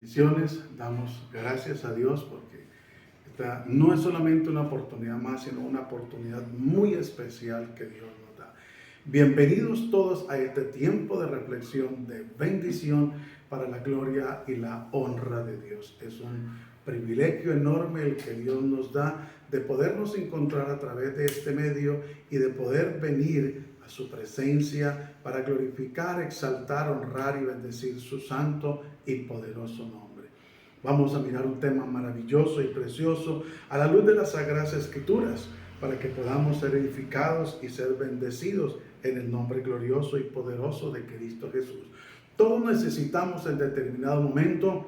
Bendiciones, damos gracias a Dios porque esta no es solamente una oportunidad más, sino una oportunidad muy especial que Dios nos da. Bienvenidos todos a este tiempo de reflexión, de bendición para la gloria y la honra de Dios. Es un privilegio enorme el que Dios nos da de podernos encontrar a través de este medio y de poder venir a su presencia para glorificar, exaltar, honrar y bendecir su santo y poderoso nombre. Vamos a mirar un tema maravilloso y precioso a la luz de las Sagradas Escrituras para que podamos ser edificados y ser bendecidos en el nombre glorioso y poderoso de Cristo Jesús. Todos necesitamos en determinado momento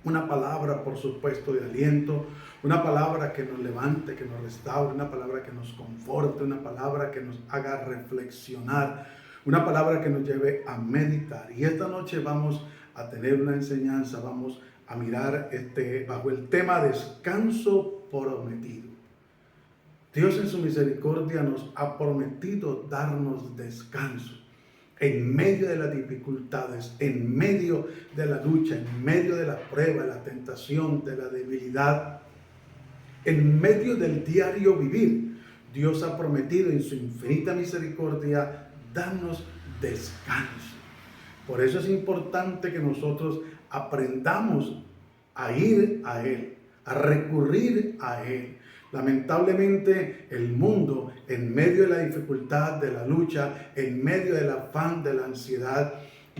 una palabra, por supuesto, de aliento, una palabra que nos levante, que nos restaure, una palabra que nos conforte, una palabra que nos haga reflexionar, una palabra que nos lleve a meditar. Y esta noche vamos a tener una enseñanza, vamos a mirar bajo el tema descanso prometido. Dios en su misericordia nos ha prometido darnos descanso en medio de las dificultades, en medio de la lucha, en medio de la prueba, de la tentación, de la debilidad, en medio del diario vivir. Dios ha prometido en su infinita misericordia darnos descanso. Por eso es importante que nosotros aprendamos a ir a Él, a recurrir a Él. Lamentablemente el mundo, en medio de la dificultad, de la lucha, en medio del afán, de la ansiedad,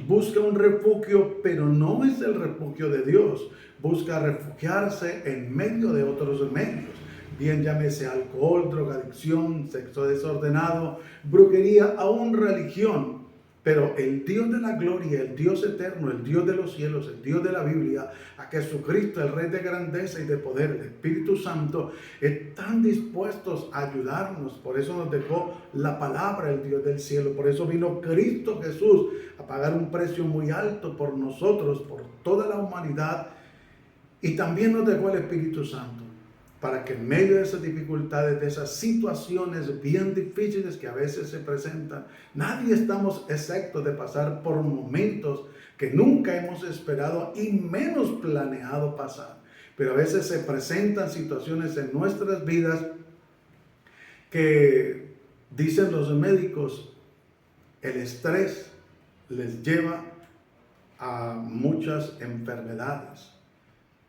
busca un refugio, pero no es el refugio de Dios. Busca refugiarse en medio de otros medios. Bien llámese alcohol, drogadicción, sexo desordenado, brujería, aún religión. Pero el Dios de la gloria, el Dios eterno, el Dios de los cielos, el Dios de la Biblia, a Jesucristo, el Rey de grandeza y de poder, el Espíritu Santo, están dispuestos a ayudarnos. Por eso nos dejó la palabra, el Dios del cielo. Por eso vino Cristo Jesús a pagar un precio muy alto por nosotros, por toda la humanidad. Y también nos dejó el Espíritu Santo, para que en medio de esas dificultades, de esas situaciones bien difíciles que a veces se presentan, nadie estamos exentos de pasar por momentos que nunca hemos esperado y menos planeado pasar. Pero a veces se presentan situaciones en nuestras vidas que, dicen los médicos, el estrés les lleva a muchas enfermedades.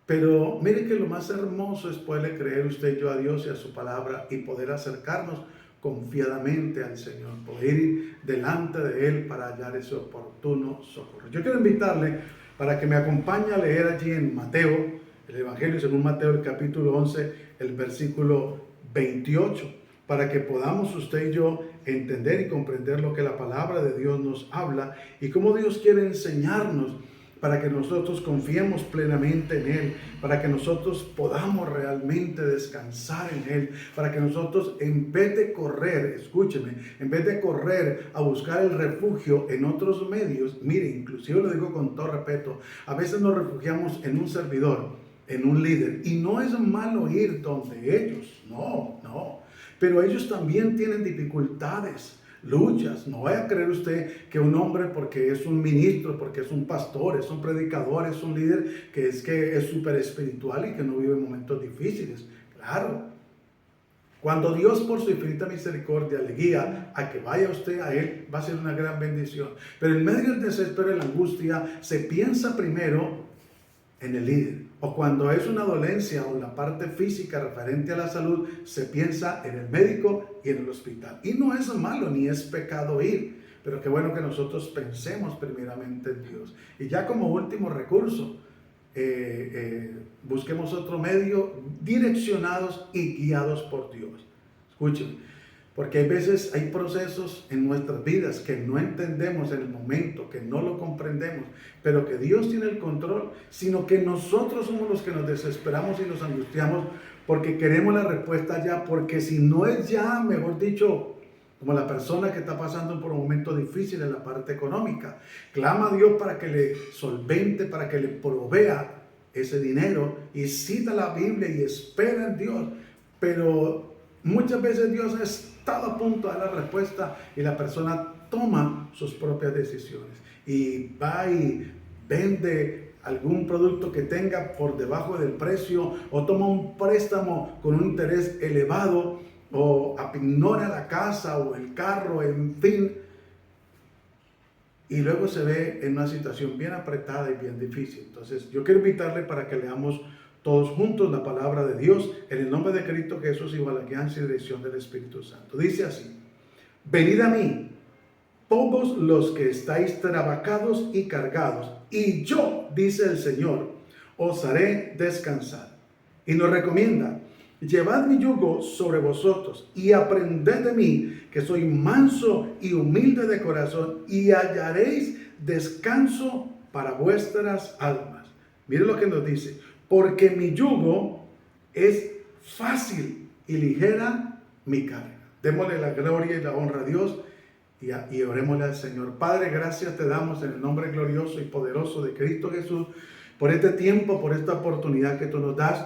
Pero mire que lo más hermoso es poderle creer usted y yo a Dios y a su palabra y poder acercarnos confiadamente al Señor, poder ir delante de Él para hallar ese oportuno socorro. Yo quiero invitarle para que me acompañe a leer allí en Mateo, el Evangelio según Mateo, el capítulo 11, el versículo 28, para que podamos usted y yo entender y comprender lo que la palabra de Dios nos habla y cómo Dios quiere enseñarnos, para que nosotros confiemos plenamente en Él, para que nosotros podamos realmente descansar en Él, para que nosotros en vez de correr, escúcheme, en vez de correr a buscar el refugio en otros medios, mire, inclusive lo digo con todo respeto, a veces nos refugiamos en un servidor, en un líder, y no es malo ir donde ellos, no, pero ellos también tienen dificultades, luchas. No vaya a creer usted que un hombre, porque es un ministro, porque es un pastor, es un predicador, es un líder, que es súper espiritual y que no vive momentos difíciles. Claro, cuando Dios por su infinita misericordia le guía a que vaya usted a Él, va a ser una gran bendición. Pero en medio del desespero y la angustia, se piensa primero en el líder. O cuando es una dolencia o la parte física referente a la salud, se piensa en el médico y en el hospital. Y no es malo ni es pecado ir, pero qué bueno que nosotros pensemos primeramente en Dios. Y ya como último recurso, busquemos otro medio direccionados y guiados por Dios. Escuchen. Porque hay veces, hay procesos en nuestras vidas que no entendemos en el momento, que no lo comprendemos, pero que Dios tiene el control, sino que nosotros somos los que nos desesperamos y nos angustiamos porque queremos la respuesta ya, porque si no es ya, mejor dicho, como la persona que está pasando por un momento difícil en la parte económica, clama a Dios para que le solvente, para que le provea ese dinero y cita la Biblia y espera en Dios, pero muchas veces Dios ha estado a punto de dar la respuesta y la persona toma sus propias decisiones y va y vende algún producto que tenga por debajo del precio, o toma un préstamo con un interés elevado, o ignora la casa o el carro, en fin, y luego se ve en una situación bien apretada y bien difícil. Entonces yo quiero invitarle para que leamos todos juntos la palabra de Dios en el nombre de Cristo Jesús y bajo la guianza y dirección del Espíritu Santo. Dice así: venid a mí, todos los que estáis trabajados y cargados, y yo, dice el Señor, os haré descansar. Y nos recomienda: llevad mi yugo sobre vosotros y aprended de mí, que soy manso y humilde de corazón, y hallaréis descanso para vuestras almas. Mire lo que nos dice: porque mi yugo es fácil y ligera mi carga. Démosle la gloria y la honra a Dios y orémosle al Señor. Padre, gracias te damos en el nombre glorioso y poderoso de Cristo Jesús por este tiempo, por esta oportunidad que tú nos das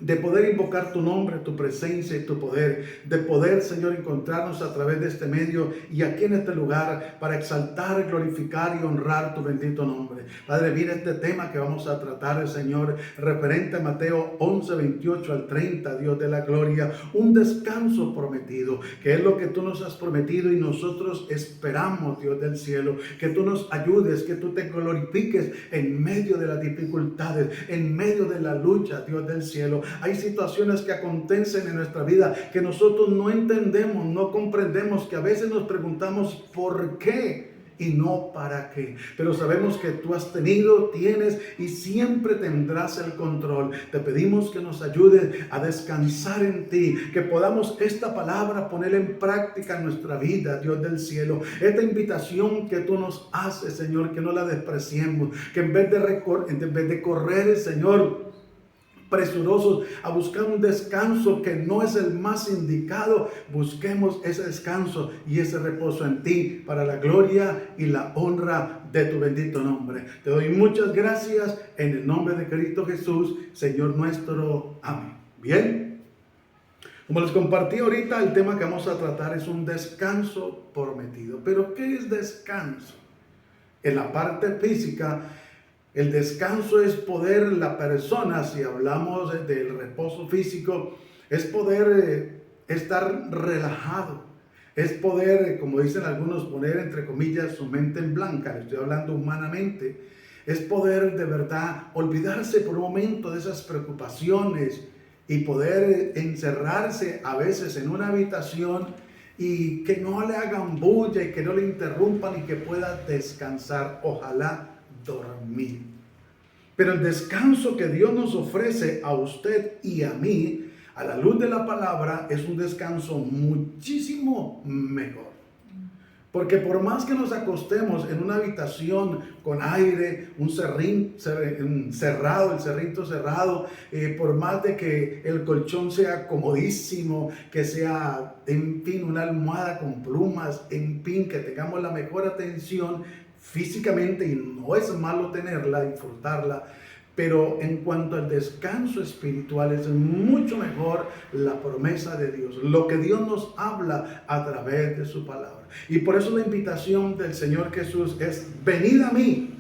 de poder invocar tu nombre, tu presencia y tu poder, de poder, Señor, encontrarnos a través de este medio y aquí en este lugar para exaltar, glorificar y honrar tu bendito nombre. Padre, mira este tema que vamos a tratar, Señor, referente a Mateo 11, 28 al 30, Dios de la gloria, un descanso prometido, que es lo que tú nos has prometido y nosotros esperamos, Dios del cielo, que tú nos ayudes, que tú te glorifiques en medio de las dificultades, en medio de la lucha, Dios del cielo. Hay situaciones que acontecen en nuestra vida que nosotros no entendemos, no comprendemos, que a veces nos preguntamos ¿por qué? Y no para qué. Pero sabemos que tú has tenido, tienes y siempre tendrás el control. Te pedimos que nos ayudes a descansar en ti, que podamos esta palabra poner en práctica en nuestra vida, Dios del cielo. Esta invitación que tú nos haces, Señor, que no la despreciemos, que en vez de correr, Señor, presurosos a buscar un descanso que no es el más indicado, busquemos ese descanso y ese reposo en ti para la gloria y la honra de tu bendito nombre. Te doy muchas gracias en el nombre de Cristo Jesús, Señor nuestro. Amén. Bien, como les compartí ahorita, el tema que vamos a tratar es un descanso prometido. Pero ¿qué es descanso? En la parte física, el descanso es poder, la persona, si hablamos del reposo físico, es poder estar relajado, es poder, como dicen algunos, poner entre comillas su mente en blanca. Le estoy hablando humanamente. Es poder de verdad olvidarse por un momento de esas preocupaciones y poder encerrarse a veces en una habitación y que no le hagan bulla y que no le interrumpan y que pueda descansar. Ojalá dormir. Pero el descanso que Dios nos ofrece a usted y a mí, a la luz de la palabra, es un descanso muchísimo mejor. Porque por más que nos acostemos en una habitación con aire, un cerrito cerrado, por más de que el colchón sea comodísimo, que sea, en fin, una almohada con plumas, en fin, que tengamos la mejor atención físicamente, y no es malo tenerla, disfrutarla, pero en cuanto al descanso espiritual es mucho mejor la promesa de Dios, lo que Dios nos habla a través de su palabra. Y por eso la invitación del Señor Jesús es: venid a mí,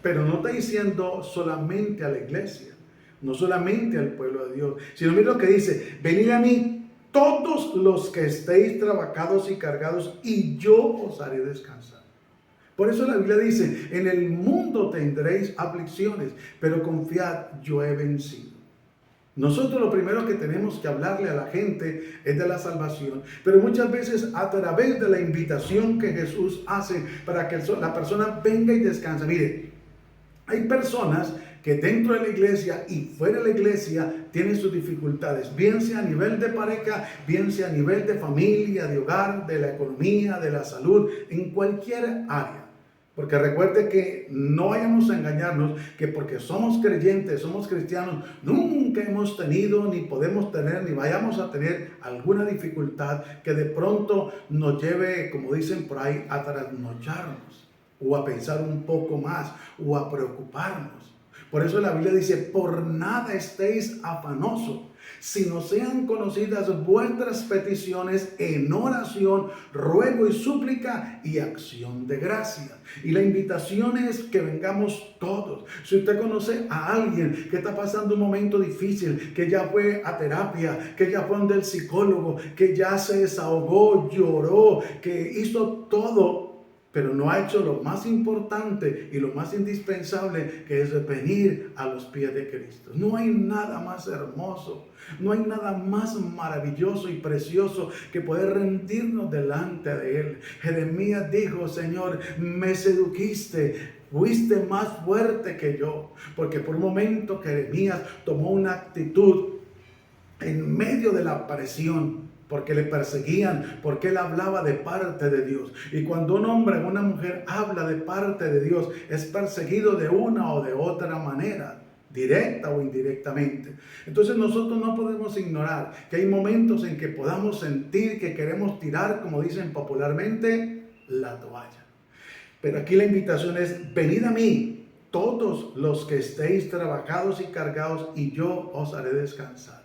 pero no está diciendo solamente a la iglesia, no solamente al pueblo de Dios, sino mira lo que dice: venid a mí todos los que estéis trabajados y cargados, y yo os haré descansar. Por eso la Biblia dice: en el mundo tendréis aflicciones, pero confiad, yo he vencido. Nosotros lo primero que tenemos que hablarle a la gente es de la salvación, pero muchas veces a través de la invitación que Jesús hace para que la persona venga y descanse. Mire, hay personas que dentro de la iglesia y fuera de la iglesia tienen sus dificultades, bien sea a nivel de pareja, bien sea a nivel de familia, de hogar, de la economía, de la salud, en cualquier área. Porque recuerde que no vayamos a engañarnos que porque somos creyentes, somos cristianos, nunca hemos tenido, ni podemos tener, ni vayamos a tener alguna dificultad que de pronto nos lleve, como dicen por ahí, a trasnocharnos, o a pensar un poco más, o a preocuparnos. Por eso la Biblia dice, por nada estéis afanosos, sino sean conocidas vuestras peticiones en oración, ruego y súplica y acción de gracia. Y la invitación es que vengamos todos. Si usted conoce a alguien que está pasando un momento difícil, que ya fue a terapia, que ya fue donde el psicólogo, que ya se desahogó, lloró, que hizo todo, pero no ha hecho lo más importante y lo más indispensable, que es venir a los pies de Cristo. No hay nada más hermoso, no hay nada más maravilloso y precioso que poder rendirnos delante de Él. Jeremías dijo, Señor, me sedujiste, fuiste más fuerte que yo, porque por un momento Jeremías tomó una actitud en medio de la presión, porque le perseguían, porque él hablaba de parte de Dios. Y cuando un hombre o una mujer habla de parte de Dios, es perseguido de una o de otra manera, directa o indirectamente. Entonces nosotros no podemos ignorar que hay momentos en que podamos sentir que queremos tirar, como dicen popularmente, la toalla. Pero aquí la invitación es, venid a mí, todos los que estéis trabajados y cargados, y yo os haré descansar.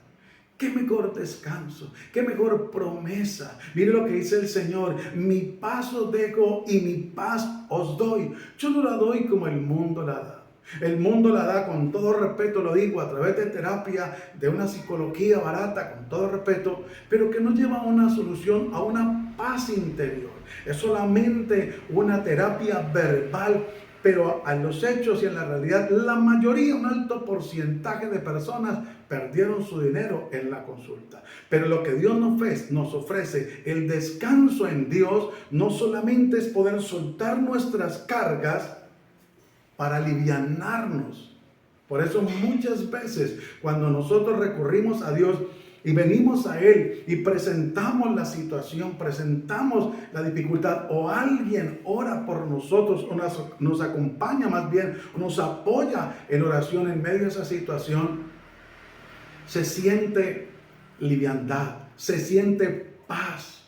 Qué mejor descanso, qué mejor promesa. Mire lo que dice el Señor, mi paz os dejo y mi paz os doy. Yo no la doy como el mundo la da. El mundo la da, con todo respeto lo digo, a través de terapia, de una psicología barata, con todo respeto, pero que no lleva a una solución, a una paz interior. Es solamente una terapia verbal, pero a los hechos y en la realidad, la mayoría, un alto porcentaje de personas perdieron su dinero en la consulta. Pero lo que Dios nos ofrece, el descanso en Dios, no solamente es poder soltar nuestras cargas para alivianarnos. Por eso muchas veces cuando nosotros recurrimos a Dios y venimos a Él y presentamos la situación, presentamos la dificultad, o alguien ora por nosotros, o nos acompaña más bien, nos apoya en oración en medio de esa situación, se siente liviandad, se siente paz,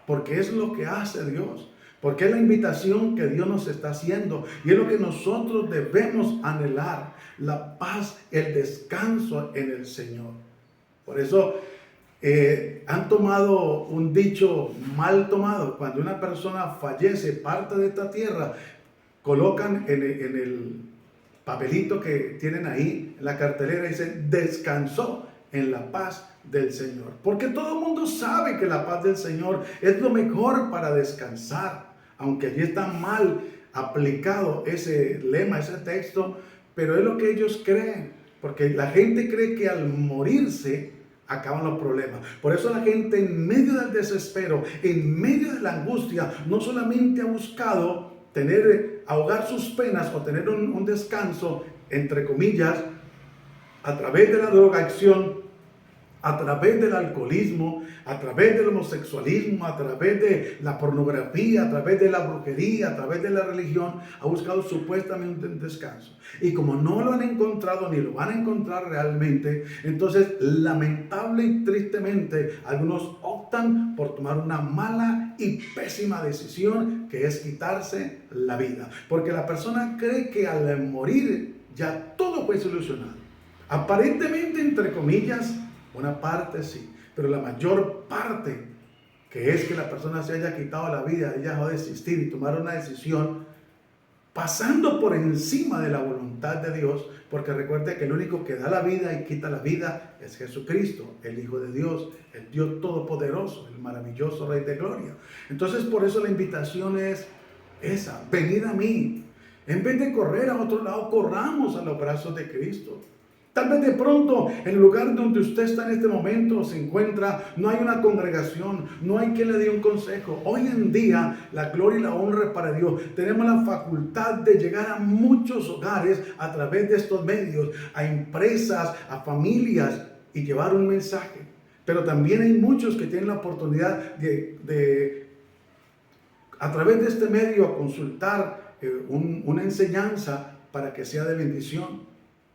porque es lo que hace Dios. Porque es la invitación que Dios nos está haciendo y es lo que nosotros debemos anhelar, la paz, el descanso en el Señor. Por eso han tomado un dicho mal tomado. Cuando una persona fallece, parte de esta tierra, colocan en el papelito que tienen ahí en la cartelera, dice, descansó en la paz del Señor. Porque todo el mundo sabe que la paz del Señor es lo mejor para descansar. Aunque allí está mal aplicado ese lema, ese texto, pero es lo que ellos creen. Porque la gente cree que al morirse acaban los problemas. Por eso la gente, en medio del desespero, en medio de la angustia, no solamente ha buscado ahogar sus penas o tener un descanso, entre comillas, a través de la drogadicción, a través del alcoholismo, a través del homosexualismo, a través de la pornografía, a través de la brujería, a través de la religión, ha buscado supuestamente un descanso. Y como no lo han encontrado ni lo van a encontrar realmente, entonces lamentable y tristemente algunos optan por tomar una mala y pésima decisión, que es quitarse la vida. Porque la persona cree que al morir ya todo fue solucionado. Aparentemente, entre comillas, una parte sí, pero la mayor parte, que es que la persona se haya quitado la vida, ella va a desistir y tomar una decisión pasando por encima de la voluntad de Dios, porque recuerde que el único que da la vida y quita la vida es Jesucristo, el Hijo de Dios, el Dios Todopoderoso, el maravilloso Rey de Gloria. Entonces, por eso la invitación es esa: venid a mí. En vez de correr a otro lado, corramos a los brazos de Cristo. Tal vez de pronto en el lugar donde usted está en este momento se encuentra, no hay una congregación, no hay quien le dé un consejo. Hoy en día la gloria y la honra es para Dios. Tenemos la facultad de llegar a muchos hogares a través de estos medios, a empresas, a familias, y llevar un mensaje. Pero también hay muchos que tienen la oportunidad de a través de este medio, a consultar una enseñanza para que sea de bendición.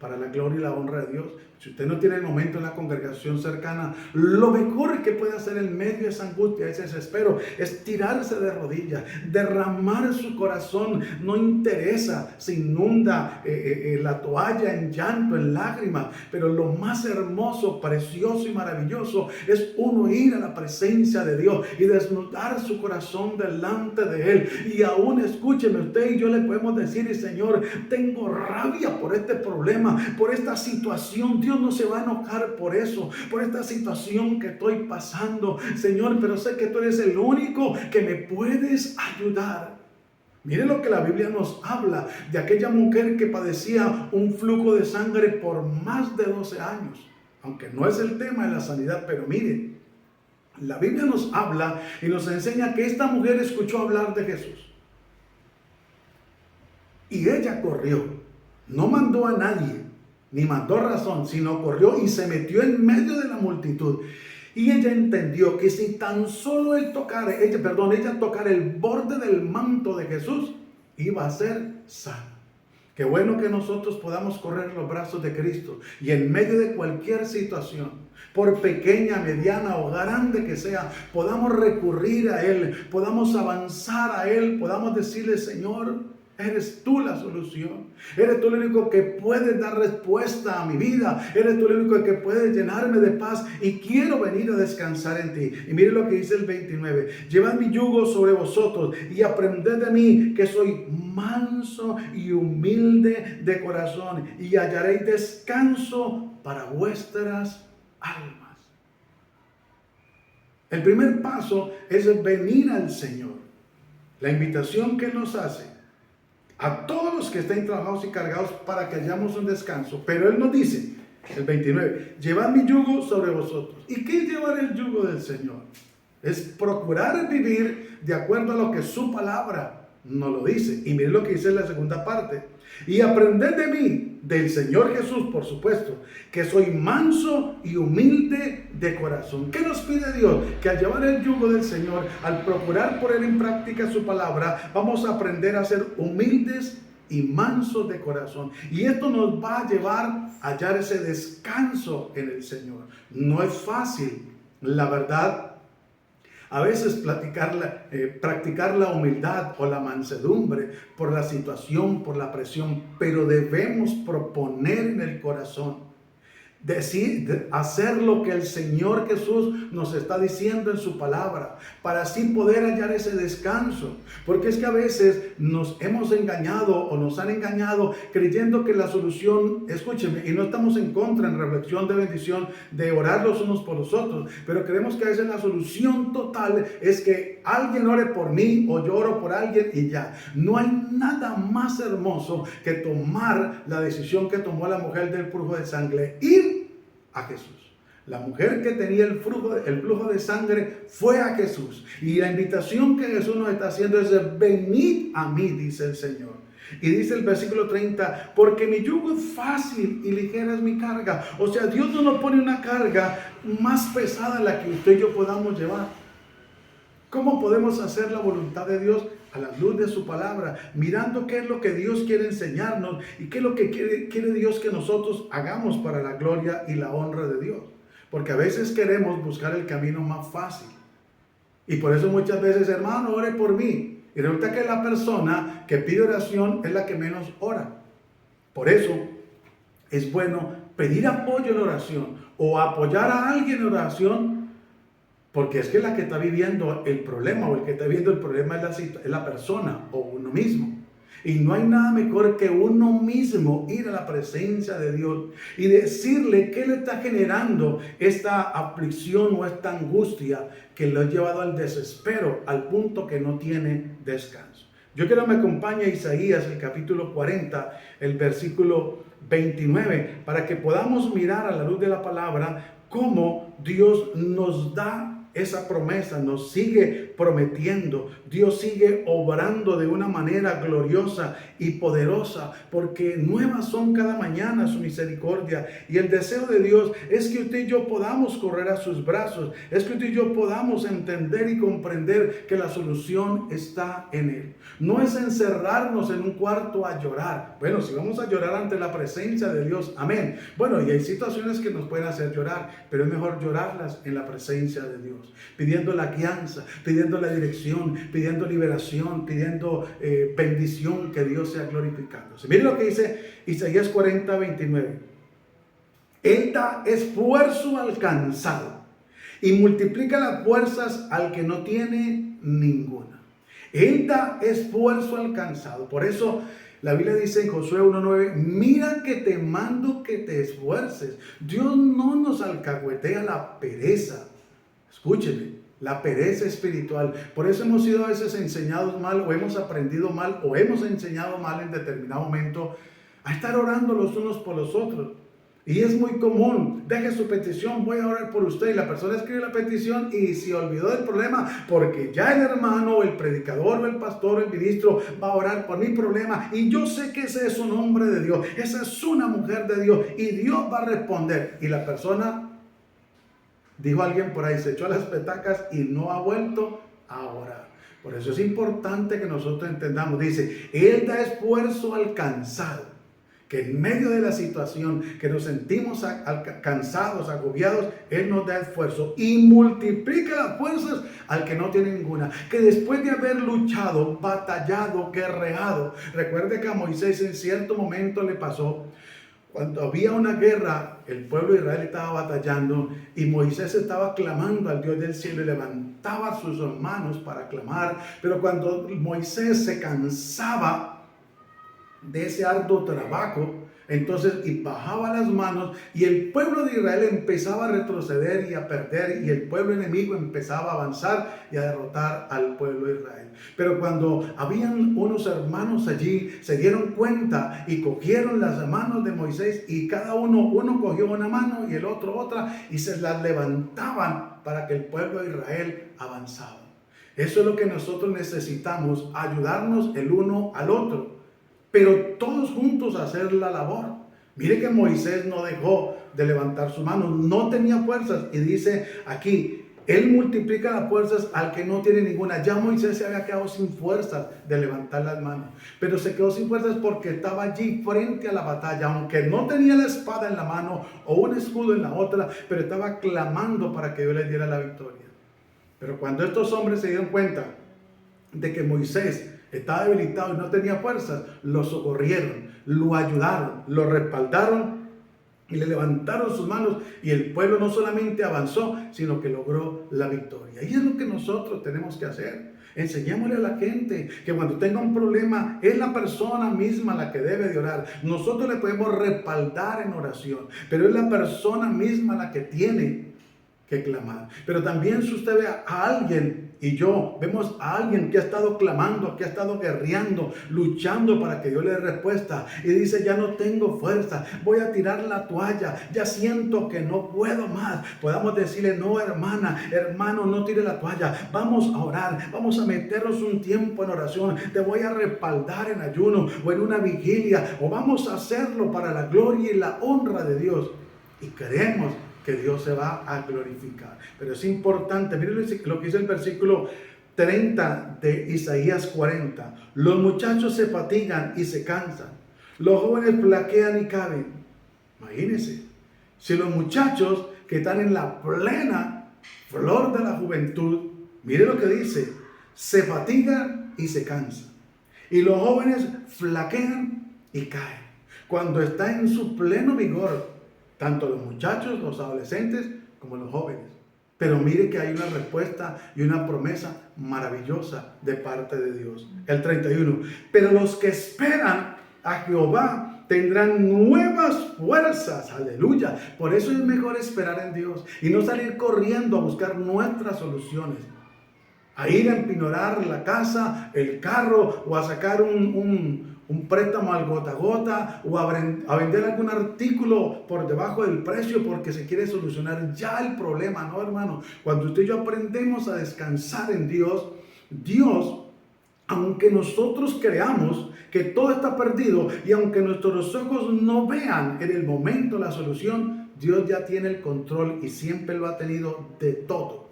para la gloria y la honra de Dios. Si usted no tiene el momento en la congregación cercana, lo mejor que puede hacer en medio de esa angustia, ese desespero, es tirarse de rodillas, derramar su corazón. No interesa, se inunda la toalla en llanto, en lágrimas, pero lo más hermoso, precioso y maravilloso es uno ir a la presencia de Dios y desnudar su corazón delante de Él. Y aún, escúcheme, usted y yo le podemos decir: Señor, tengo rabia por este problema, por esta situación. Dios no se va a enojar por eso, por esta situación que estoy pasando, Señor, pero sé que tú eres el único que me puedes ayudar. Mire lo que la Biblia nos habla de aquella mujer que padecía un flujo de sangre por más de 12 años. Aunque no es el tema de la sanidad, pero mire, la Biblia nos habla y nos enseña que esta mujer escuchó hablar de Jesús. Y ella corrió, no mandó a nadie, ni mandó razón, sino corrió y se metió en medio de la multitud. Y ella entendió que si tan solo ella tocara el borde del manto de Jesús, iba a ser sana. Qué bueno que nosotros podamos correr los brazos de Cristo y en medio de cualquier situación, por pequeña, mediana o grande que sea, podamos recurrir a Él, podamos avanzar a Él, podamos decirle: Señor, eres tú la solución. Eres tú el único que puedes dar respuesta a mi vida. Eres tú el único que puedes llenarme de paz y quiero venir a descansar en ti. Y mire lo que dice el 29. Llevad mi yugo sobre vosotros y aprended de mí, que soy manso y humilde de corazón, y hallaréis descanso para vuestras almas. El primer paso es venir al Señor. La invitación que Él nos hace a todos los que estén trabajados y cargados para que hallamos un descanso. Pero Él nos dice, el 29, llevad mi yugo sobre vosotros. ¿Y qué es llevar el yugo del Señor? Es procurar vivir de acuerdo a lo que su palabra nos lo dice. Y miren lo que dice en la segunda parte. Y aprended de mí, del Señor Jesús, por supuesto, que soy manso y humilde de corazón. ¿Qué nos pide Dios? Que al llevar el yugo del Señor, al procurar poner en práctica su palabra, vamos a aprender a ser humildes y mansos de corazón. Y esto nos va a llevar a hallar ese descanso en el Señor. No es fácil, la verdad. A veces practicar la humildad o la mansedumbre por la situación, por la presión, pero debemos proponer en el corazón, hacer lo que el Señor Jesús nos está diciendo en su palabra, para así poder hallar ese descanso. Porque es que a veces nos hemos engañado o nos han engañado creyendo que la solución, escúcheme, y no estamos en contra en reflexión de bendición de orar los unos por los otros, pero creemos que a veces la solución total es que alguien ore por mí o yo oro por alguien y ya. No hay nada más hermoso que tomar la decisión que tomó la mujer del flujo de sangre, ir a Jesús. La mujer que tenía el flujo de sangre fue a Jesús. Y la invitación que Jesús nos está haciendo es: venid a mí, dice el Señor. Y dice el versículo 30, porque mi yugo es fácil y ligera es mi carga. O sea, Dios no nos pone una carga más pesada de la que usted y yo podamos llevar. ¿Cómo podemos hacer la voluntad de Dios? A la luz de su palabra, mirando qué es lo que Dios quiere enseñarnos y qué es lo que quiere Dios que nosotros hagamos para la gloria y la honra de Dios. Porque a veces queremos buscar el camino más fácil. Y por eso muchas veces: hermano, ore por mí. Y resulta que la persona que pide oración es la que menos ora. Por eso es bueno pedir apoyo en oración o apoyar a alguien en oración. Porque es que la que está viviendo el problema o el que está viviendo el problema es la persona o uno mismo. Y no hay nada mejor que uno mismo ir a la presencia de Dios y decirle qué le está generando esta aflicción o esta angustia que lo ha llevado al desespero, al punto que no tiene descanso. Yo quiero que me acompañe a Isaías, el capítulo 40, el versículo 29, para que podamos mirar a la luz de la palabra cómo Dios nos da esa promesa, nos sigue prometiendo, Dios sigue obrando de una manera gloriosa y poderosa, porque nuevas son cada mañana su misericordia. Y el deseo de Dios es que usted y yo podamos correr a sus brazos, es que usted y yo podamos entender y comprender que la solución está en Él. No es encerrarnos en un cuarto a llorar. Bueno, si vamos a llorar ante la presencia de Dios, amén. Bueno, y hay situaciones que nos pueden hacer llorar, pero es mejor llorarlas en la presencia de Dios, pidiendo la guianza, pidiendo la dirección, pidiendo liberación, pidiendo bendición, que Dios sea glorificado. Miren lo que dice Isaías 40:29. Él da esfuerzo al cansado y multiplica las fuerzas al que no tiene ninguna. Él da esfuerzo al cansado. Por eso la Biblia dice en Josué 1:9, mira que te mando que te esfuerces. Dios no nos alcahuetea la pereza. Escúcheme, la pereza espiritual. Por eso hemos sido a veces enseñados mal, o hemos aprendido mal, o hemos enseñado mal en determinado momento a estar orando los unos por los otros. Y es muy común, deje su petición, voy a orar por usted, y la persona escribe la petición y se olvidó del problema, porque ya el hermano, o el predicador, o el pastor, o el ministro va a orar por mi problema, y yo sé que ese es un hombre de Dios, esa es una mujer de Dios, y Dios va a responder. Y la persona, dijo alguien por ahí, se echó a las petacas y no ha vuelto a orar. Por eso es importante que nosotros entendamos, dice, Él da esfuerzo al cansado. Que en medio de la situación que nos sentimos cansados, agobiados, Él nos da esfuerzo y multiplica las fuerzas al que no tiene ninguna. Que después de haber luchado, batallado, guerreado, recuerde que a Moisés en cierto momento le pasó, cuando había una guerra, el pueblo de Israel estaba batallando y Moisés estaba clamando al Dios del cielo y levantaba sus manos para clamar. Pero cuando Moisés se cansaba de ese arduo trabajo, entonces y bajaba las manos y el pueblo de Israel empezaba a retroceder y a perder, y el pueblo enemigo empezaba a avanzar y a derrotar al pueblo de Israel. Pero cuando habían unos hermanos allí, se dieron cuenta y cogieron las manos de Moisés, y cada uno cogió una mano y el otro otra, y se las levantaban para que el pueblo de Israel avanzara. Eso es lo que nosotros necesitamos, ayudarnos el uno al otro, pero todos juntos hacer la labor. Mire que Moisés no dejó de levantar su mano, no tenía fuerzas, y dice aquí, Él multiplica las fuerzas al que no tiene ninguna. Ya Moisés se había quedado sin fuerzas de levantar las manos, pero se quedó sin fuerzas porque estaba allí frente a la batalla, aunque no tenía la espada en la mano o un escudo en la otra, pero estaba clamando para que Dios le diera la victoria. Pero cuando estos hombres se dieron cuenta de que Moisés estaba debilitado y no tenía fuerzas, lo socorrieron, lo ayudaron, lo respaldaron y le levantaron sus manos, y el pueblo no solamente avanzó, sino que logró la victoria. Y es lo que nosotros tenemos que hacer. Enseñémosle a la gente que cuando tenga un problema es la persona misma la que debe de orar. Nosotros le podemos respaldar en oración, pero es la persona misma la que tiene que clamar. Pero también si usted ve a alguien, y yo vemos a alguien que ha estado clamando, que ha estado guerreando, luchando para que Dios le dé respuesta, y dice, ya no tengo fuerza, voy a tirar la toalla, ya siento que no puedo más, podamos decirle, no hermana, hermano, no tire la toalla, vamos a orar, vamos a meternos un tiempo en oración, te voy a respaldar en ayuno o en una vigilia, o vamos a hacerlo para la gloria y la honra de Dios, y creemos que Dios se va a glorificar. Pero es importante, miren lo que dice el versículo 30 de Isaías 40. Los muchachos se fatigan y se cansan, los jóvenes flaquean y caen. Imagínense, si los muchachos que están en la plena flor de la juventud, miren lo que dice, se fatigan y se cansan, y los jóvenes flaquean y caen. Cuando está en su pleno vigor, tanto los muchachos, los adolescentes, como los jóvenes. Pero mire que hay una respuesta y una promesa maravillosa de parte de Dios. El 31. Pero los que esperan a Jehová tendrán nuevas fuerzas. Aleluya. Por eso es mejor esperar en Dios y no salir corriendo a buscar nuestras soluciones, a ir a empinorar la casa, el carro, o a sacar un un préstamo al gota a gota o a vender algún artículo por debajo del precio porque se quiere solucionar ya el problema, ¿no, hermano? Cuando usted y yo aprendemos a descansar en Dios, Dios, aunque nosotros creamos que todo está perdido y aunque nuestros ojos no vean en el momento la solución, Dios ya tiene el control y siempre lo ha tenido de todo.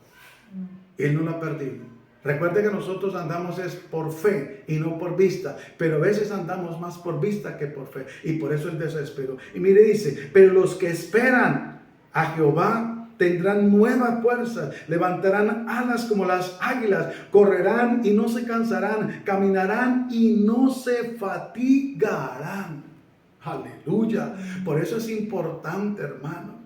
Él no lo ha perdido. Recuerde que nosotros andamos es por fe y no por vista, pero a veces andamos más por vista que por fe y por eso el desespero. Y mire, dice, pero los que esperan a Jehová tendrán nuevas fuerzas, levantarán alas como las águilas, correrán y no se cansarán, caminarán y no se fatigarán. Aleluya. Por eso es importante, hermano.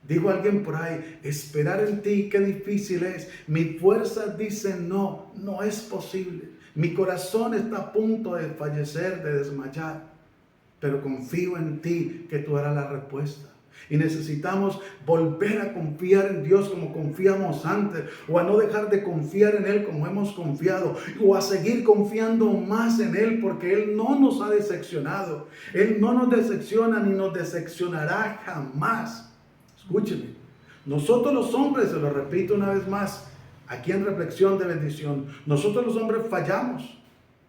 Dijo alguien por ahí, esperar en ti, qué difícil es. Mi fuerza dice no, no es posible. Mi corazón está a punto de fallecer, de desmayar. Pero confío en ti, que tú harás la respuesta. Y necesitamos volver a confiar en Dios como confiamos antes, o a no dejar de confiar en Él como hemos confiado, o a seguir confiando más en Él, porque Él no nos ha decepcionado. Él no nos decepciona ni nos decepcionará jamás. Escúcheme, nosotros los hombres, se lo repito una vez más, aquí en Reflexión de Bendición, nosotros los hombres fallamos,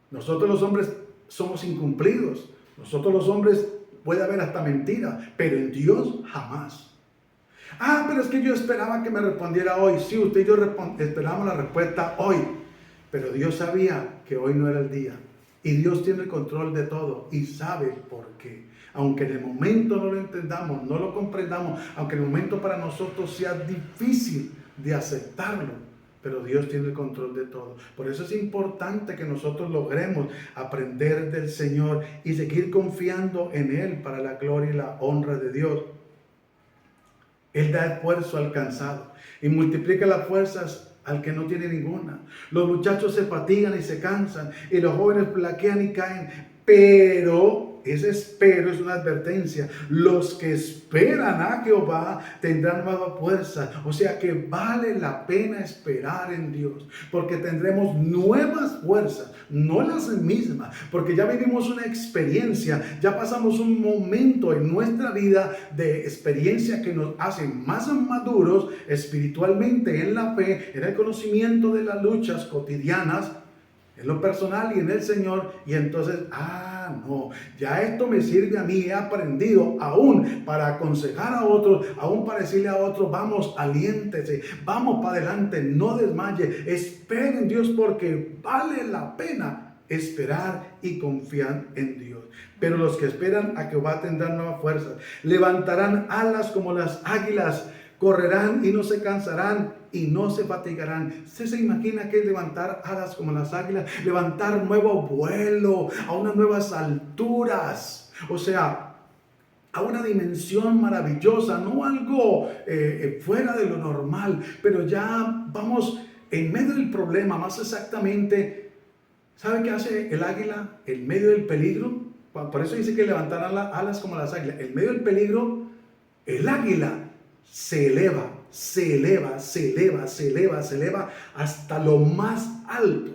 nosotros los hombres somos incumplidos, nosotros los hombres puede haber hasta mentira, pero en Dios jamás. Pero es que yo esperaba que me respondiera hoy. Sí, usted y yo esperamos la respuesta hoy, pero Dios sabía que hoy no era el día. Y Dios tiene el control de todo y sabe por qué. Aunque en el momento no lo entendamos, no lo comprendamos, aunque en el momento para nosotros sea difícil de aceptarlo, pero Dios tiene el control de todo. Por eso es importante que nosotros logremos aprender del Señor y seguir confiando en Él para la gloria y la honra de Dios. Él da esfuerzo al cansado y multiplica las fuerzas al que no tiene ninguna. Los muchachos se fatigan y se cansan y los jóvenes flaquean y caen, pero ese espero es una advertencia. Los que esperan a Jehová tendrán nueva fuerza. O sea que vale la pena esperar en Dios, porque tendremos nuevas fuerzas, no las mismas, porque ya vivimos una experiencia, ya pasamos un momento en nuestra vida de experiencia que nos hace más maduros espiritualmente en la fe, en el conocimiento de las luchas cotidianas, en lo personal y en el Señor. Y entonces, no, ya esto me sirve a mí. He aprendido aún para aconsejar a otros, aún para decirle a otros, vamos, aliéntese, vamos para adelante, no desmaye, esperen en Dios, porque vale la pena esperar y confiar en Dios. Pero los que esperan a Jehová tendrán nuevas fuerzas, levantarán alas como las águilas, correrán y no se cansarán y no se fatigarán. ¿Usted se imagina que es levantar alas como las águilas? Levantar nuevo vuelo a unas nuevas alturas. O sea, a una dimensión maravillosa, no algo fuera de lo normal, pero ya vamos en medio del problema, más exactamente. ¿Sabe qué hace el águila en medio del peligro? Por eso dice que levantarán alas como las águilas. En medio del peligro, el águila se eleva, se eleva, se eleva, se eleva, se eleva hasta lo más alto.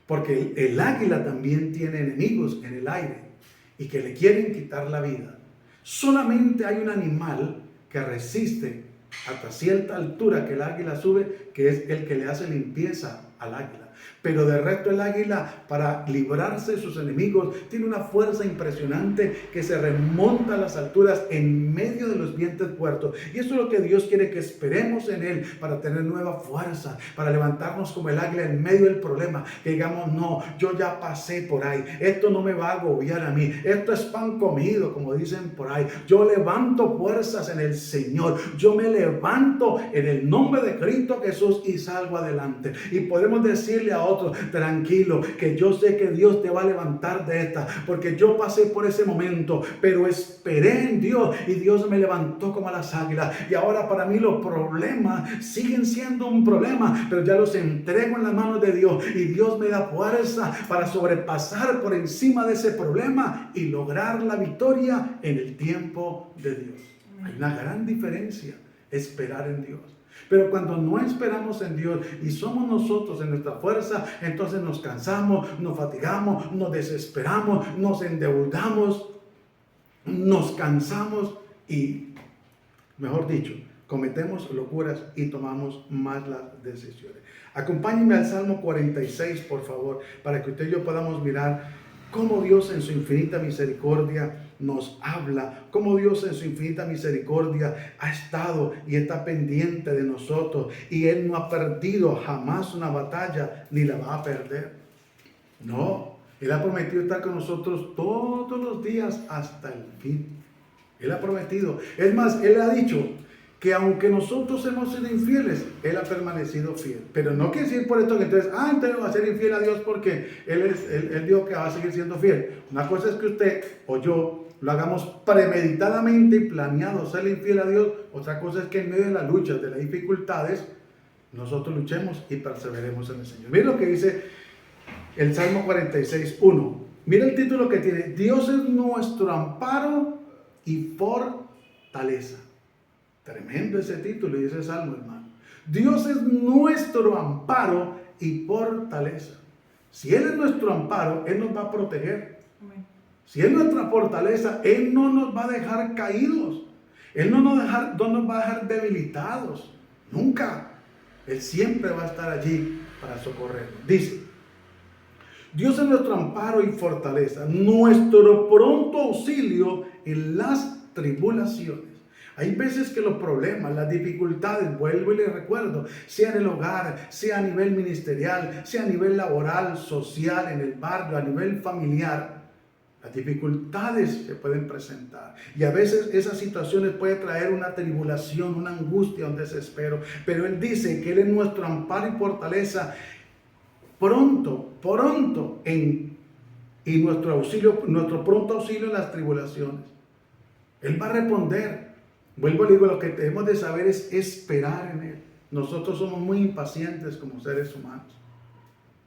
Porque el águila también tiene enemigos en el aire y que le quieren quitar la vida. Solamente hay un animal que resiste hasta cierta altura que el águila sube, que es el que le hace limpieza al águila. Pero de resto el águila, para librarse de sus enemigos, tiene una fuerza impresionante que se remonta a las alturas en medio de los vientos fuertes. Y eso es lo que Dios quiere, que esperemos en Él para tener nueva fuerza, para levantarnos como el águila en medio del problema. Que digamos, no, yo ya pasé por ahí, esto no me va a agobiar a mí, esto es pan comido, como dicen por ahí. Yo levanto fuerzas en el Señor, yo me levanto en el nombre de Cristo Jesús y salgo adelante. Y podemos decirle a otros, tranquilo, que yo sé que Dios te va a levantar de esta, porque yo pasé por ese momento, pero esperé en Dios y Dios me levantó como a las águilas. Y ahora para mí los problemas siguen siendo un problema, pero ya los entrego en las manos de Dios y Dios me da fuerza para sobrepasar por encima de ese problema y lograr la victoria en el tiempo de Dios. Hay una gran diferencia, esperar en Dios. Pero cuando no esperamos en Dios y somos nosotros en nuestra fuerza, entonces nos cansamos, nos fatigamos, nos desesperamos, nos endeudamos, nos cansamos y, mejor dicho, cometemos locuras y tomamos malas decisiones. Acompáñenme al Salmo 46, por favor, para que usted y yo podamos mirar cómo Dios en su infinita misericordia nos habla, cómo Dios en su infinita misericordia ha estado y está pendiente de nosotros, y Él no ha perdido jamás una batalla ni la va a perder. No, Él ha prometido estar con nosotros todos los días hasta el fin. Él ha prometido. Es más, Él ha dicho que aunque nosotros hemos sido infieles, Él ha permanecido fiel. Pero no quiere decir por esto que entonces, entonces va a ser infiel a Dios porque Él dijo que va a seguir siendo fiel. Una cosa es que usted o yo lo hagamos premeditadamente y planeado ser infiel a Dios. Otra cosa es que en medio de las luchas, de las dificultades, nosotros luchemos y perseveremos en el Señor. Mira lo que dice el Salmo 46:1. Mira el título que tiene: Dios es nuestro amparo y fortaleza. Tremendo ese título y ese salmo, hermano. Dios es nuestro amparo y fortaleza. Si Él es nuestro amparo, Él nos va a proteger. Amén. Si Él es nuestra fortaleza, Él no nos va a dejar caídos. Él no nos va a dejar debilitados. Nunca. Él siempre va a estar allí para socorrernos. Dice: Dios es nuestro amparo y fortaleza, nuestro pronto auxilio en las tribulaciones. Hay veces que los problemas, las dificultades, vuelvo y les recuerdo, sea en el hogar, sea a nivel ministerial, sea a nivel laboral, social, en el barrio, a nivel familiar, las dificultades se pueden presentar. Y a veces esas situaciones pueden traer una tribulación, una angustia, un desespero. Pero Él dice que Él es nuestro amparo y fortaleza pronto, y nuestro auxilio, nuestro pronto auxilio en las tribulaciones. Él va a responder. Vuelvo y digo, lo que debemos de saber es esperar en Él. Nosotros somos muy impacientes como seres humanos.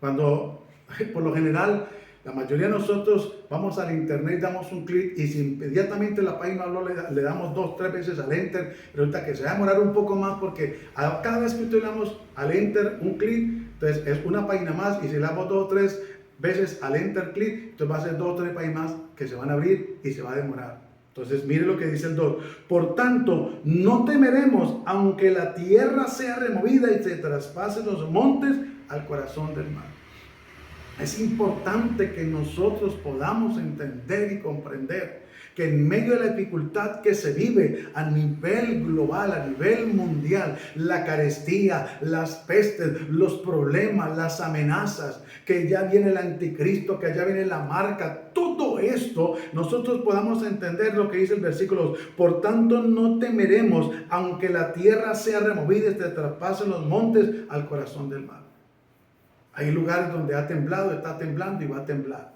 Cuando, por lo general, la mayoría de nosotros vamos al internet, damos un clic y si inmediatamente la página habló, le damos 2, 3 veces al enter. Resulta que se va a demorar un poco más porque cada vez que usted le damos al enter un clic, entonces es una página más, y si le damos 2 o 3 veces al enter clic, entonces va a ser 2 o 3 páginas más que se van a abrir y se va a demorar. Entonces mire lo que dice el 2. Por tanto, no temeremos aunque la tierra sea removida y se traspasen los montes al corazón del mar. Es importante que nosotros podamos entender y comprender que en medio de la dificultad que se vive a nivel global, a nivel mundial, la carestía, las pestes, los problemas, las amenazas, que ya viene el anticristo, que ya viene la marca, todo esto, nosotros podamos entender lo que dice el versículo 2. Por tanto, no temeremos, aunque la tierra sea removida y se traspasen los montes al corazón del mar. Hay lugares donde ha temblado, está temblando y va a temblar.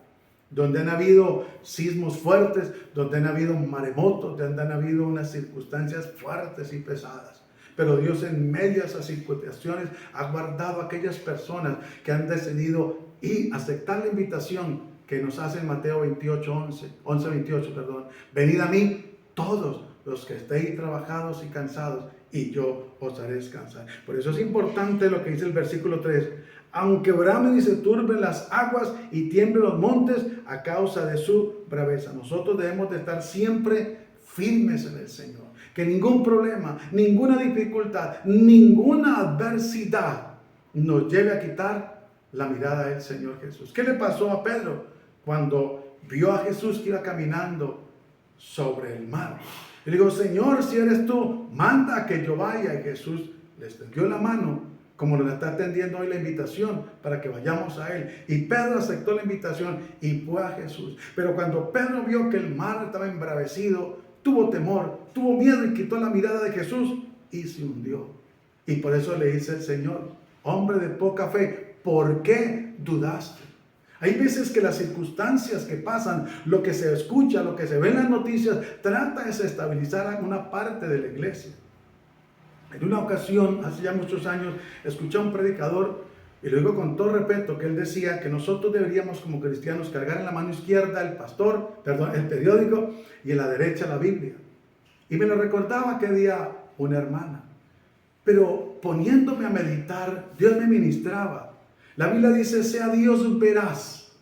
Donde han habido sismos fuertes, donde han habido maremotos, donde han habido unas circunstancias fuertes y pesadas. Pero Dios en medio de esas circunstancias ha guardado a aquellas personas que han decidido y aceptar la invitación que nos hace en Mateo 11:28. Venid a mí todos los que estéis trabajados y cansados, y yo os haré descansar. Por eso es importante lo que dice el versículo 3. Aunque bramen y se turben las aguas y tiemblen los montes a causa de su braveza. Nosotros debemos de estar siempre firmes en el Señor. Que ningún problema, ninguna dificultad, ninguna adversidad nos lleve a quitar la mirada del Señor Jesús. ¿Qué le pasó a Pedro cuando vio a Jesús que iba caminando sobre el mar? Y le digo: Señor, si eres tú, manda que yo vaya. Y Jesús le extendió la mano, como nos está atendiendo hoy la invitación para que vayamos a Él. Y Pedro aceptó la invitación y fue a Jesús. Pero cuando Pedro vio que el mar estaba embravecido, tuvo temor, tuvo miedo y quitó la mirada de Jesús y se hundió. Y por eso le dice el Señor: hombre de poca fe, ¿por qué dudaste? Hay veces que las circunstancias que pasan, lo que se escucha, lo que se ve en las noticias, trata de desestabilizar a una parte de la iglesia. En una ocasión, hace ya muchos años, escuché a un predicador, y lo digo con todo respeto, que él decía que nosotros deberíamos como cristianos cargar en la mano izquierda el periódico, y en la derecha la Biblia. Y me lo recordaba aquel día una hermana. pero poniéndome a meditar, Dios me ministraba. La Biblia dice, sea Dios veraz.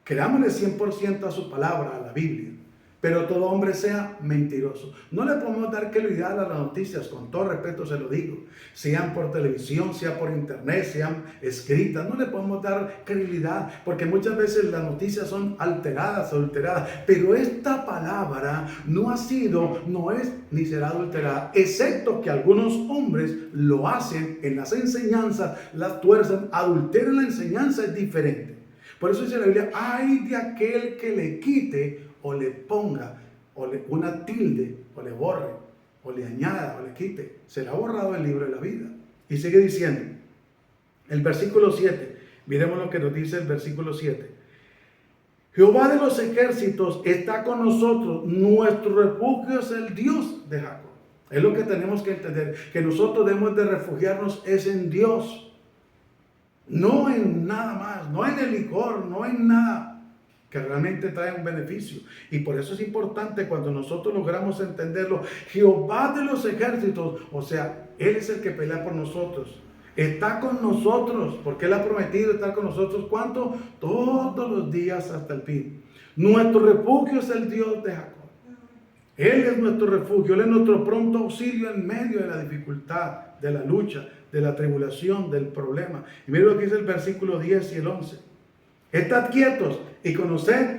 Creámosle 100% a su palabra, a la Biblia. Pero todo hombre sea mentiroso. No le podemos dar credibilidad a las noticias, con todo respeto se lo digo. Sean por televisión, sea por internet, sean escritas. No le podemos dar credibilidad porque muchas veces las noticias son alteradas, adulteradas. Pero esta palabra no ha sido, no es ni será adulterada. Excepto que algunos hombres lo hacen en las enseñanzas, las tuerzan, adulteran la enseñanza, es diferente. Por eso dice la Biblia, ay de aquel que le quite o le ponga una tilde, o le borre, o le añada, o le quite. Se le ha borrado el libro de la vida. Y sigue diciendo, el versículo 7, miremos lo que nos dice el versículo 7. Jehová de los ejércitos está con nosotros, nuestro refugio es el Dios de Jacob. Es lo que tenemos que entender, que nosotros debemos de refugiarnos es en Dios. No en nada más, no en el licor, no en nada que realmente trae un beneficio. Y por eso es importante cuando nosotros logramos entenderlo. Jehová de los ejércitos, o sea, Él es el que pelea por nosotros. Está con nosotros, porque Él ha prometido estar con nosotros. ¿Cuánto? Todos los días hasta el fin. Nuestro refugio es el Dios de Jacob. Él es nuestro refugio, Él es nuestro pronto auxilio en medio de la dificultad, de la lucha, de la tribulación, del problema. Y miren lo que dice el versículo 10 y el 11. Estad quietos y conoced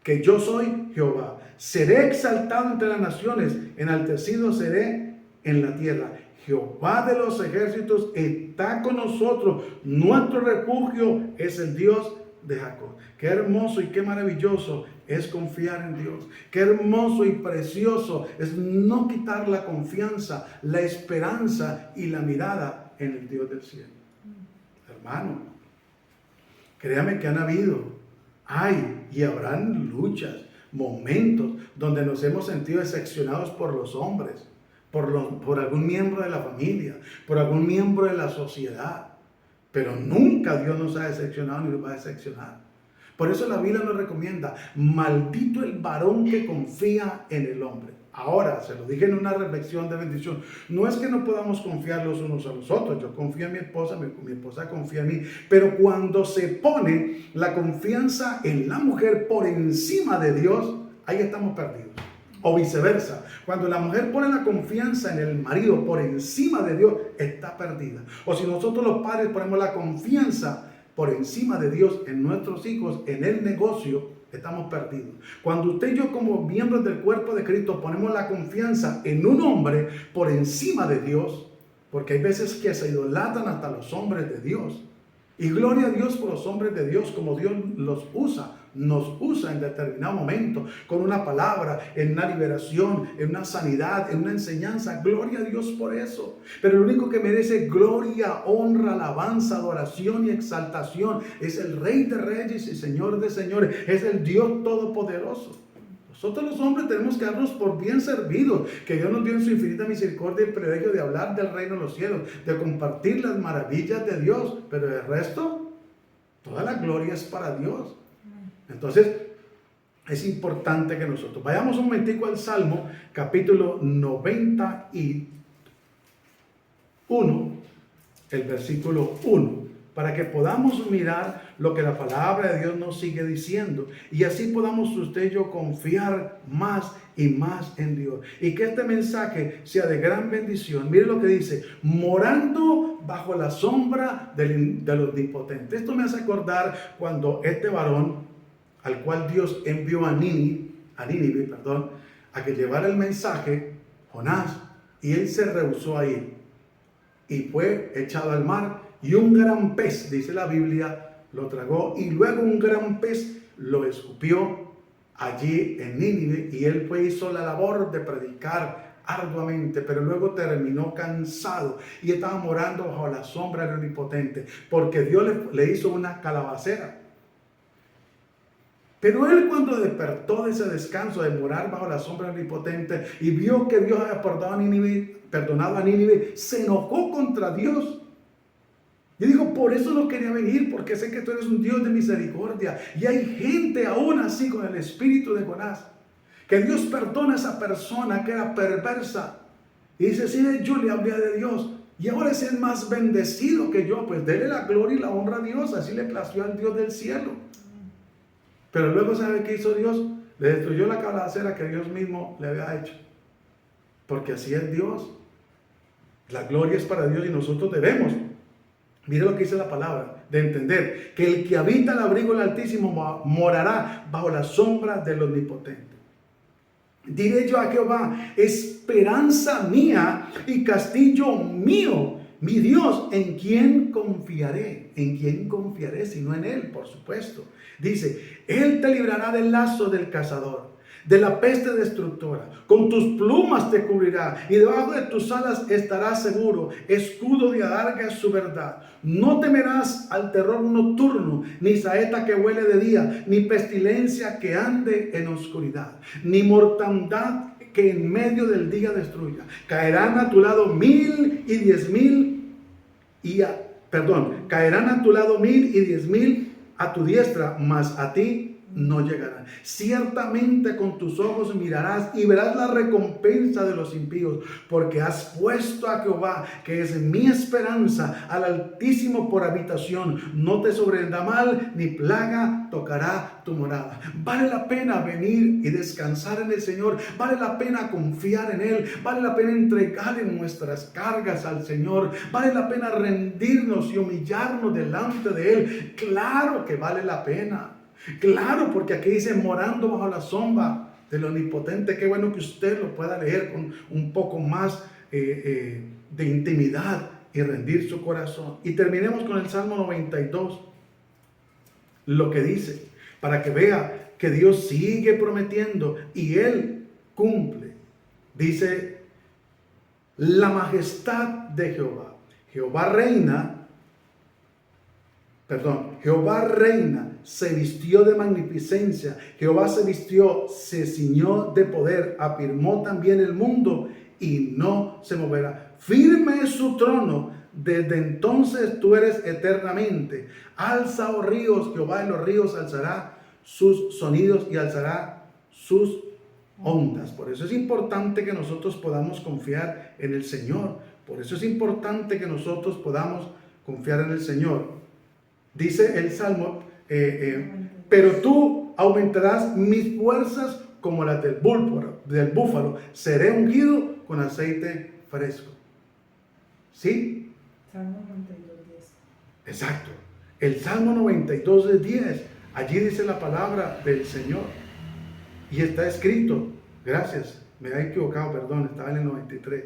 que yo soy Jehová. Seré exaltado entre las naciones, enaltecido seré en la tierra. Jehová de los ejércitos está con nosotros. Nuestro refugio es el Dios de Jacob. Qué hermoso y qué maravilloso es confiar en Dios. Qué hermoso y precioso es no quitar la confianza, la esperanza y la mirada en el Dios del cielo. Hermano, créame que hay y habrán luchas, momentos donde nos hemos sentido decepcionados por los hombres, por algún miembro de la familia, por algún miembro de la sociedad. Pero nunca Dios nos ha decepcionado ni nos va a decepcionar. Por eso la Biblia nos recomienda, maldito el varón que confía en el hombre. Ahora, se lo dije en una reflexión de bendición, no es que no podamos confiar los unos a los otros. Yo confío en mi esposa, mi esposa confía en mí. Pero cuando se pone la confianza en la mujer por encima de Dios, ahí estamos perdidos. O viceversa, cuando la mujer pone la confianza en el marido por encima de Dios, está perdida. O si nosotros los padres ponemos la confianza por encima de Dios en nuestros hijos, en el negocio, estamos perdidos. Cuando usted y yo como miembros del cuerpo de Cristo ponemos la confianza en un hombre por encima de Dios, porque hay veces que se idolatran hasta los hombres de Dios. Y gloria a Dios por los hombres de Dios, como Dios los usa. Nos usa en determinado momento con una palabra, en una liberación, en una sanidad, en una enseñanza. Gloria a Dios por eso. Pero el único que merece gloria, honra, alabanza, adoración y exaltación es el Rey de Reyes y Señor de Señores. Es el Dios Todopoderoso. Nosotros los hombres tenemos que darnos por bien servidos, que Dios nos dio en su infinita misericordia el privilegio de hablar del reino de los cielos, de compartir las maravillas de Dios. Pero el resto, toda la gloria es para Dios. Entonces, es importante que nosotros vayamos un momentico al Salmo, capítulo 91, el versículo 1, para que podamos mirar lo que la palabra de Dios nos sigue diciendo y así podamos usted y yo confiar más y más en Dios y que este mensaje sea de gran bendición. Mire lo que dice: morando bajo la sombra del Omnipotente. Esto me hace acordar cuando este varón al cual Dios envió a Nínive, a que llevara el mensaje, Jonás, y él se rehusó a ir y fue echado al mar y un gran pez, dice la Biblia, lo tragó y luego un gran pez lo escupió allí en Nínive y él hizo la labor de predicar arduamente, pero luego terminó cansado y estaba morando bajo la sombra del Omnipotente porque Dios le hizo una calabacera. Pero él, cuando despertó de ese descanso de morar bajo la sombra del Omnipotente y vio que Dios había perdonado a Nínive, se enojó contra Dios. Y dijo: por eso no quería venir, porque sé que tú eres un Dios de misericordia. Y hay gente aún así con el espíritu de Jonás, que Dios perdona a esa persona que era perversa. Y dice: sí, yo le hablé de Dios, Y ahora ese es más bendecido que yo. Pues dele la gloria y la honra a Dios. Así le plació al Dios del cielo. Pero luego, ¿sabe qué hizo Dios? Le destruyó la calabacera que Dios mismo le había hecho. Porque así es Dios. La gloria es para Dios y nosotros debemos, mire lo que dice la palabra, de entender que el que habita el abrigo del Altísimo morará bajo la sombra del Omnipotente. Diré yo a Jehová, esperanza mía y castillo mío, mi Dios, ¿en quién confiaré? ¿En quién confiaré? Sino en Él, por supuesto. Dice, Él te librará del lazo del cazador, de la peste destructora. Con tus plumas te cubrirá y debajo de tus alas estarás seguro. Escudo de adarga es su verdad. No temerás al terror nocturno, ni saeta que huele de día, ni pestilencia que ande en oscuridad, ni mortandad que en medio del día destruya. Caerán a tu lado 1,000 y 10,000 caerán a tu lado 1,000 y 10,000 a tu diestra, mas a ti no llegarán. Ciertamente con tus ojos mirarás y verás la recompensa de los impíos, porque has puesto a Jehová, que es mi esperanza, al Altísimo por habitación. No te sobrevendrá mal, ni plaga tocará tu morada. Vale la pena venir y descansar en el Señor. Vale la pena confiar en Él. Vale la pena entregarle nuestras cargas al Señor. Vale la pena rendirnos y humillarnos delante de Él. Claro que vale la pena. Claro, porque aquí dice morando bajo la sombra del Omnipotente. Qué bueno que usted lo pueda leer con un poco más de intimidad y rendir su corazón. Y terminemos con el Salmo 92. Lo que dice, para que vea que Dios sigue prometiendo y Él cumple. Dice, la majestad de Jehová. Jehová reina, se vistió de magnificencia. Jehová se vistió, se ciñó de poder, afirmó también el mundo y no se moverá. Firme es su trono, desde entonces tú eres eternamente. Alza, oh ríos, Jehová en los ríos alzará sus sonidos y alzará sus ondas. Por eso es importante que nosotros podamos confiar en el Señor. Por eso es importante que nosotros podamos confiar en el Señor. Dice el Salmo, pero tú aumentarás mis fuerzas como las del búfalo. Seré ungido con aceite fresco. ¿Sí? Salmo 92:10. Exacto. El Salmo 92:10. Allí dice la palabra del Señor. Y está escrito, gracias, me he equivocado, perdón, estaba en el 93.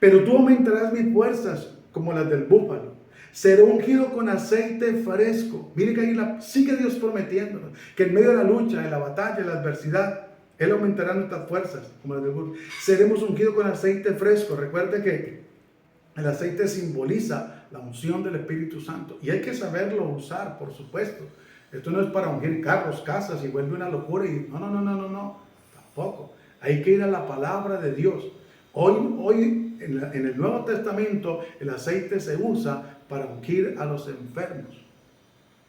Pero tú aumentarás mis fuerzas como las del búfalo. Seré ungido con aceite fresco. Mire que ahí sigue Dios prometiéndonos que en medio de la lucha, de la batalla, de la adversidad, Él aumentará nuestras fuerzas como las del búfalo. Seremos ungidos con aceite fresco. Recuerde que el aceite simboliza la unción del Espíritu Santo y hay que saberlo usar, por supuesto. Esto no es para ungir carros, casas y vuelve una locura y no, tampoco. Hay que ir a la palabra de Dios. Hoy en el Nuevo Testamento el aceite se usa para ungir a los enfermos,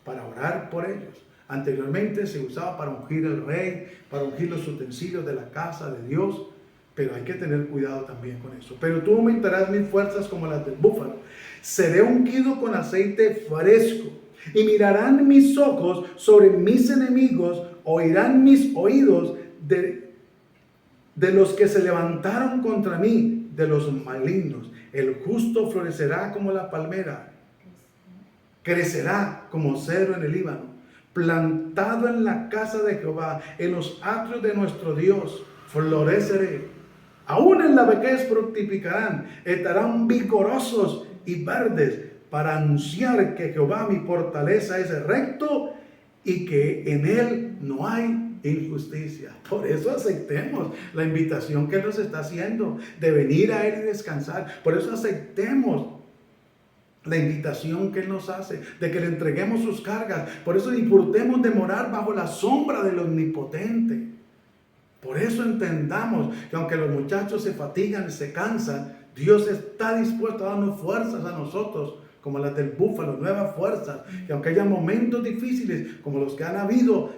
para orar por ellos. Anteriormente se usaba para ungir al rey, para ungir los utensilios de la casa de Dios, pero hay que tener cuidado también con eso. Pero tú aumentarás mis fuerzas como las del búfalo. Seré ungido con aceite fresco y mirarán mis ojos sobre mis enemigos, oirán mis oídos de los que se levantaron contra mí, de los malignos. El justo florecerá como la palmera, crecerá como cedro en el Líbano, plantado en la casa de Jehová, en los atrios de nuestro Dios, floreceré. Aún en la vejez fructificarán, estarán vigorosos y verdes, para anunciar que Jehová mi fortaleza es recto y que en Él no hay injusticia. Por eso aceptemos la invitación que Él nos está haciendo de venir a Él y descansar. Por eso aceptemos la invitación que Él nos hace de que le entreguemos sus cargas. Por eso disfrutemos de morar bajo la sombra del Omnipotente. Por eso entendamos que aunque los muchachos se fatigan y se cansan, Dios está dispuesto a darnos fuerzas a nosotros, como las del búfalo, nuevas fuerzas. Y aunque haya momentos difíciles, como los que han habido,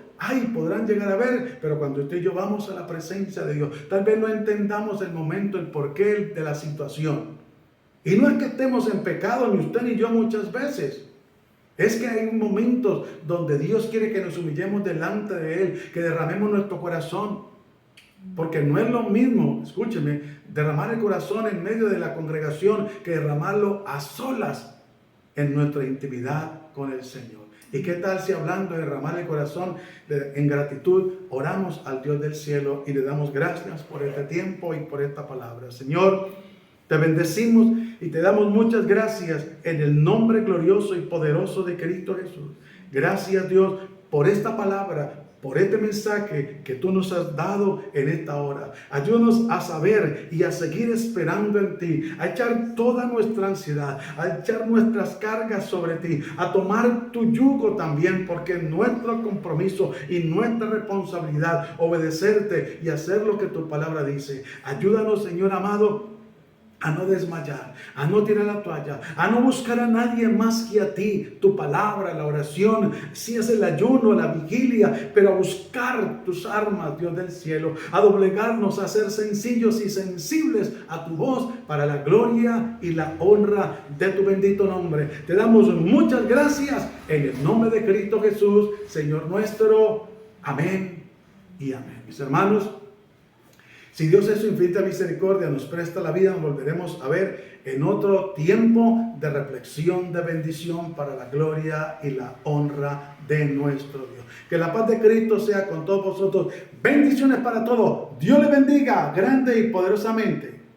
podrán llegar a ver, pero cuando usted y yo vamos a la presencia de Dios, tal vez no entendamos el momento, el porqué de la situación. Y no es que estemos en pecado, ni usted ni yo muchas veces. Es que hay momentos donde Dios quiere que nos humillemos delante de Él, que derramemos nuestro corazón. Porque no es lo mismo, escúcheme, derramar el corazón en medio de la congregación que derramarlo a solas en nuestra intimidad con el Señor. ¿Y qué tal si hablando de derramar el corazón en gratitud, oramos al Dios del cielo y le damos gracias por este tiempo y por esta palabra? Señor, te bendecimos y te damos muchas gracias en el nombre glorioso y poderoso de Cristo Jesús. Gracias, Dios, por esta palabra, por este mensaje que tú nos has dado en esta hora. Ayúdanos a saber y a seguir esperando en ti, a echar toda nuestra ansiedad, a echar nuestras cargas sobre ti, a tomar tu yugo también, porque es nuestro compromiso y nuestra responsabilidad obedecerte y hacer lo que tu palabra dice. Ayúdanos, Señor amado, a no desmayar, a no tirar la toalla, a no buscar a nadie más que a ti, tu palabra, la oración, si es el ayuno, la vigilia, pero a buscar tus armas, Dios del cielo, a doblegarnos, a ser sencillos y sensibles a tu voz para la gloria y la honra de tu bendito nombre. Te damos muchas gracias en el nombre de Cristo Jesús, Señor nuestro. Amén y amén. Mis hermanos, si Dios en su infinita misericordia nos presta la vida, nos volveremos a ver en otro tiempo de reflexión, de bendición para la gloria y la honra de nuestro Dios. Que la paz de Cristo sea con todos vosotros. Bendiciones para todos. Dios les bendiga grande y poderosamente.